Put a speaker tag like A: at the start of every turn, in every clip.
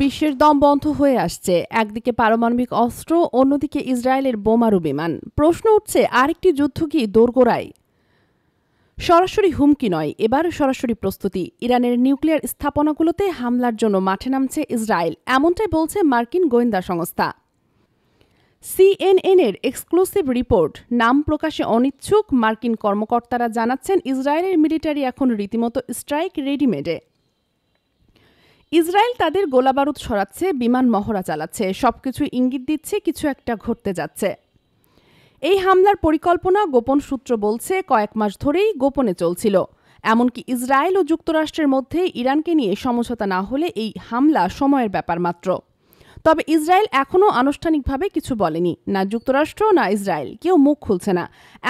A: বিশ্বের দম বন্ধ হয়ে আসছে। একদিকে পারমাণবিক অস্ত্র, অন্যদিকে ইসরায়েলের বোমারু বিমান। প্রশ্ন উঠছে, আরেকটি যুদ্ধ কি দোরগোড়ায়? সরাসরি হুমকি নয়, এবার সরাসরি প্রস্তুতি। ইরানের নিউক্লিয়ার স্থাপনাগুলোতে হামলার জন্য মাঠে নামছে ইসরায়েল, এমনটাই বলছে মার্কিন গোয়েন্দা সংস্থা। সিএনএনের এক্সক্লুসিভ রিপোর্ট। নাম প্রকাশে অনিচ্ছুক মার্কিন কর্মকর্তারা জানাচ্ছেন, ইসরায়েলের মিলিটারি এখন রীতিমতো স্ট্রাইক রেডিমেডে। ইসরায়েল তাদের গোলাবারুদ ছড়াচ্ছে, বিমান মহড়া চালাচ্ছে, সবকিছু ইঙ্গিত দিচ্ছে কিছু একটা ঘটতে যাচ্ছে। এই হামলার পরিকল্পনা, গোপন সূত্র বলছে, কয়েক মাস ধরেই গোপনে চলছিল। এমনকি ইসরায়েল ও যুক্তরাষ্ট্রের মধ্যে ইরানকে নিয়ে সমঝোতা না হলে এই হামলা সময়ের ব্যাপার মাত্র। তবে ইসরায়েল এখনও আনুষ্ঠানিকভাবে কিছু বলেনি, না যুক্তরাষ্ট্র না ইসরায়েল, কেউ মুখ খুলছে না।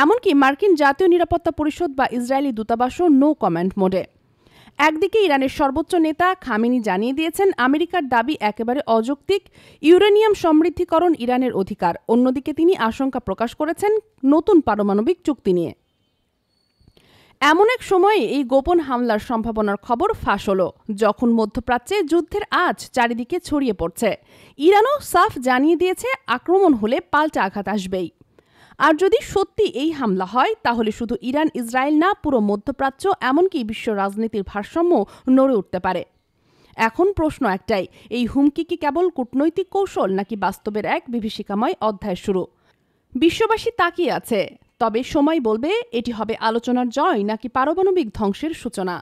A: এমনকি মার্কিন জাতীয় নিরাপত্তা পরিষদ বা ইসরায়েলি দূতাবাসও নো কমেন্ট মোডে। একদিকে ইরানের সর্বোচ্চ নেতা খামেনি জানিয়ে দিয়েছেন, আমেরিকার দাবি একেবারে অযৌক্তিক, ইউরেনিয়াম সমৃদ্ধিকরণ ইরানের অধিকার। অন্যদিকে তিনি আশঙ্কা প্রকাশ করেছেন নতুন পারমাণবিক চুক্তি নিয়ে। এমন এক সময়ে এই গোপন হামলার সম্ভাবনার খবর ফাঁস হল, যখন মধ্যপ্রাচ্যে যুদ্ধের আঁচ চারিদিকে ছড়িয়ে পড়ছে। ইরানও সাফ জানিয়ে দিয়েছে, আক্রমণ হলে পাল্টা আঘাত আসবেই। আর যদি সত্যি এই হামলা হয়, তাহলে শুধু ইরান ইসরায়েল না, পুরো মধ্যপ্রাচ্য, এমনকি বিশ্ব রাজনীতির ভারসাম্য নড়ে উঠতে পারে। এখন প্রশ্ন একটাই, এই হুমকি কি কেবল কূটনৈতিক কৌশল, নাকি বাস্তবের এক বিভীষিকাময় অধ্যায় শুরু? বিশ্ববাসী তাকিয়ে আছে, তবে সময় বলবে এটি হবে আলোচনার জয় নাকি পারমাণবিক ধ্বংসের সূচনা।